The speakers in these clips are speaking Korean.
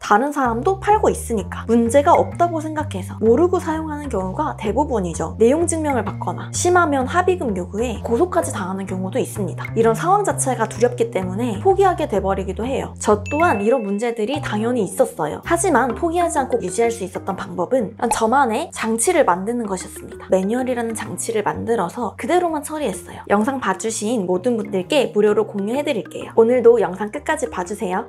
다른 사람도 팔고 있으니까 문제가 없다고 생각해서 모르고 사용하는 경우가 대부분이죠. 내용 증명을 받거나 심하면 합의금 요구에 고소까지 당하는 경우도 있습니다. 이런 상황 자체가 두렵기 때문에 포기하게 돼버리기도 해요. 저 또한 이런 문제들이 당연히 있었어요. 하지만 포기하지 않고 유지할 수 있었던 방법은 저만의 장치를 만드는 것이었습니다. 매뉴얼이라는 장치를 만들어서 그대로만 처리했어요. 영상 봐주신 모든 분들께 무료로 공유해드릴게요. 오늘도 영상 끝까지 봐주세요.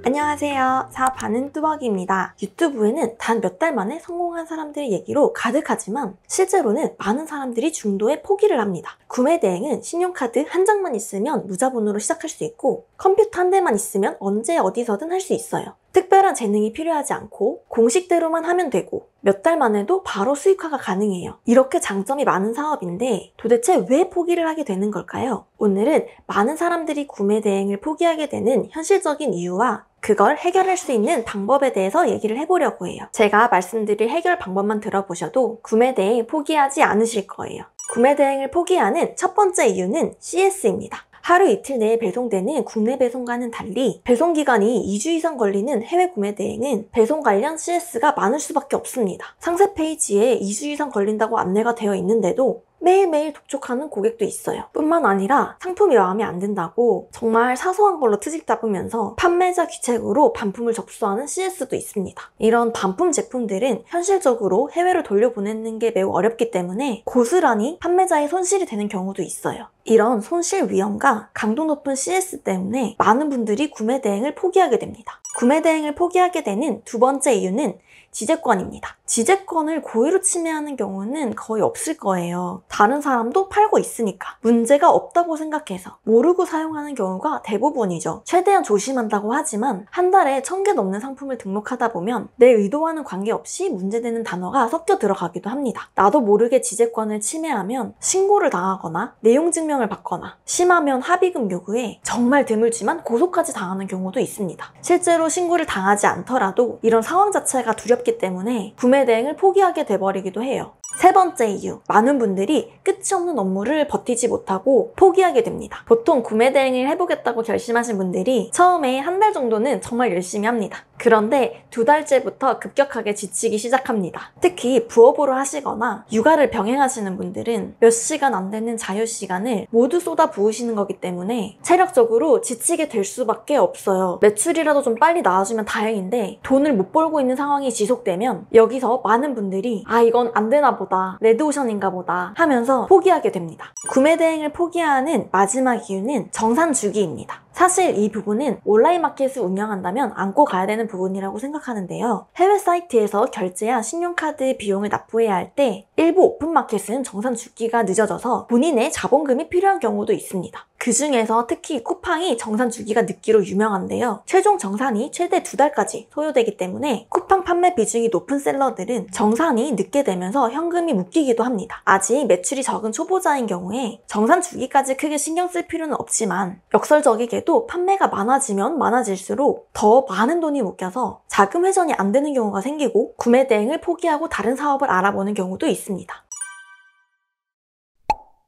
안녕하세요. 사업하는 뚜벅이입니다. 유튜브에는 단 몇 달 만에 성공한 사람들의 얘기로 가득하지만 실제로는 많은 사람들이 중도에 포기를 합니다. 구매 대행은 신용카드 한 장만 있으면 무자본으로 시작할 수 있고 컴퓨터 한 대만 있으면 언제 어디서든 할 수 있어요. 특별한 재능이 필요하지 않고 공식대로만 하면 되고 몇 달만 해도 바로 수익화가 가능해요. 이렇게 장점이 많은 사업인데 도대체 왜 포기를 하게 되는 걸까요? 오늘은 많은 사람들이 구매 대행을 포기하게 되는 현실적인 이유와 그걸 해결할 수 있는 방법에 대해서 얘기를 해보려고 해요. 제가 말씀드릴 해결 방법만 들어보셔도 구매 대행 포기하지 않으실 거예요. 구매 대행을 포기하는 첫 번째 이유는 CS입니다. 하루 이틀 내에 배송되는 국내 배송과는 달리 배송기간이 2주 이상 걸리는 해외 구매 대행은 배송 관련 CS가 많을 수밖에 없습니다. 상세 페이지에 2주 이상 걸린다고 안내가 되어 있는데도 매일매일 독촉하는 고객도 있어요. 뿐만 아니라 상품이 마음에 안 든다고 정말 사소한 걸로 트집 잡으면서 판매자 귀책으로 반품을 접수하는 CS도 있습니다. 이런 반품 제품들은 현실적으로 해외로 돌려보내는 게 매우 어렵기 때문에 고스란히 판매자의 손실이 되는 경우도 있어요. 이런 손실 위험과 강도 높은 CS 때문에 많은 분들이 구매 대행을 포기하게 됩니다. 구매 대행을 포기하게 되는 두 번째 이유는 지재권입니다. 지재권을 고의로 침해하는 경우는 거의 없을 거예요. 다른 사람도 팔고 있으니까 문제가 없다고 생각해서 모르고 사용하는 경우가 대부분이죠. 최대한 조심한다고 하지만 한 달에 1000개 넘는 상품을 등록하다 보면 내 의도와는 관계없이 문제되는 단어가 섞여 들어가기도 합니다. 나도 모르게 지재권을 침해하면 신고를 당하거나 내용 증명을 받거나 심하면 합의금 요구에 정말 드물지만 고소까지 당하는 경우도 있습니다. 실제로 신고를 당하지 않더라도 이런 상황 자체가 두렵기 때문에 구매 대행을 포기하게 돼버리기도 해요. 세 번째 이유, 많은 분들이 끝이 없는 업무를 버티지 못하고 포기하게 됩니다. 보통 구매 대행을 해보겠다고 결심하신 분들이 처음에 한 달 정도는 정말 열심히 합니다. 그런데 2달째부터 급격하게 지치기 시작합니다. 특히 부업으로 하시거나 육아를 병행하시는 분들은 몇 시간 안 되는 자유시간을 모두 쏟아 부으시는 거기 때문에 체력적으로 지치게 될 수밖에 없어요. 매출이라도 좀 빨리 나와주면 다행인데 돈을 못 벌고 있는 상황이 지속되면 여기서 많은 분들이 이건 안 되나 보다, 레드오션인가 보다 하면서 포기하게 됩니다. 구매 대행을 포기하는 마지막 이유는 정산 주기입니다. 사실 이 부분은 온라인 마켓을 운영한다면 안고 가야 되는 부분이라고 생각하는데요. 해외 사이트에서 결제한 신용카드 비용을 납부해야 할 때 일부 오픈마켓은 정산 주기가 늦어져서 본인의 자본금이 필요한 경우도 있습니다. 그 중에서 특히 쿠팡이 정산 주기가 늦기로 유명한데요. 최종 정산이 최대 2달까지 소요되기 때문에 쿠팡 판매 비중이 높은 셀러들은 정산이 늦게 되면서 현금이 묶이기도 합니다. 아직 매출이 적은 초보자인 경우에 정산 주기까지 크게 신경 쓸 필요는 없지만 역설적이게도 판매가 많아지면 많아질수록 더 많은 돈이 묶여서 자금 회전이 안 되는 경우가 생기고 구매 대행을 포기하고 다른 사업을 알아보는 경우도 있습니다.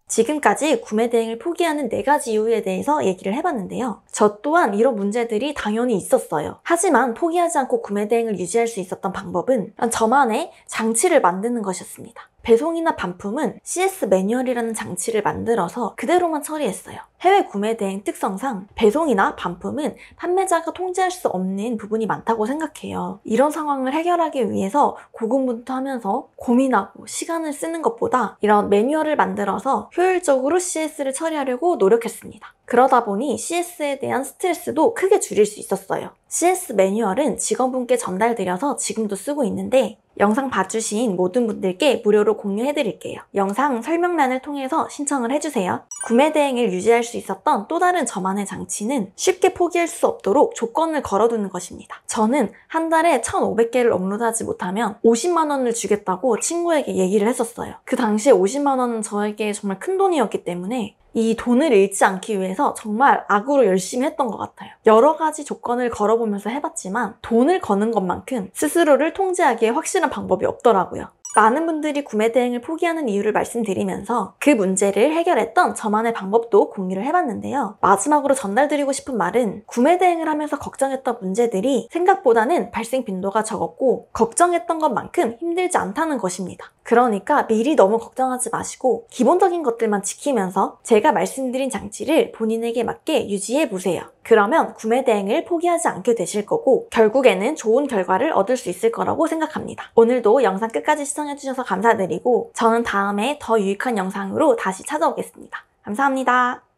지금까지 구매 대행을 포기하는 4가지 이유에 대해서 얘기를 해봤는데요. 저 또한 이런 문제들이 당연히 있었어요. 하지만 포기하지 않고 구매 대행을 유지할 수 있었던 방법은 저만의 장치를 만드는 것이었습니다. 배송이나 반품은 CS 매뉴얼이라는 장치를 만들어서 그대로만 처리했어요. 해외 구매 대행 특성상 배송이나 반품은 판매자가 통제할 수 없는 부분이 많다고 생각해요. 이런 상황을 해결하기 위해서 고군분투하면서 고민하고 시간을 쓰는 것보다 이런 매뉴얼을 만들어서 효율적으로 CS를 처리하려고 노력했습니다. 그러다 보니 CS에 대한 스트레스도 크게 줄일 수 있었어요. CS 매뉴얼은 직원분께 전달드려서 지금도 쓰고 있는데 영상 봐주신 모든 분들께 무료로 공유해드릴게요. 영상 설명란을 통해서 신청을 해주세요. 구매 대행을 유지할 수 있었던 또 다른 저만의 장치는 쉽게 포기할 수 없도록 조건을 걸어두는 것입니다. 저는 한 달에 1,500개를 업로드하지 못하면 50만 원을 주겠다고 친구에게 얘기를 했었어요. 그 당시에 50만 원은 저에게 정말 큰 돈이었기 때문에 이 돈을 잃지 않기 위해서 정말 악으로 열심히 했던 것 같아요. 여러 가지 조건을 걸어보면서 해봤지만 돈을 거는 것만큼 스스로를 통제하기에 확실한 방법이 없더라고요. 많은 분들이 구매 대행을 포기하는 이유를 말씀드리면서 그 문제를 해결했던 저만의 방법도 공유를 해봤는데요. 마지막으로 전달드리고 싶은 말은 구매 대행을 하면서 걱정했던 문제들이 생각보다는 발생 빈도가 적었고 걱정했던 것만큼 힘들지 않다는 것입니다. 그러니까 미리 너무 걱정하지 마시고 기본적인 것들만 지키면서 제가 말씀드린 장치를 본인에게 맞게 유지해 보세요. 그러면 구매 대행을 포기하지 않게 되실 거고 결국에는 좋은 결과를 얻을 수 있을 거라고 생각합니다. 오늘도 영상 끝까지 시청해주셔서 감사드리고 저는 다음에 더 유익한 영상으로 다시 찾아오겠습니다. 감사합니다.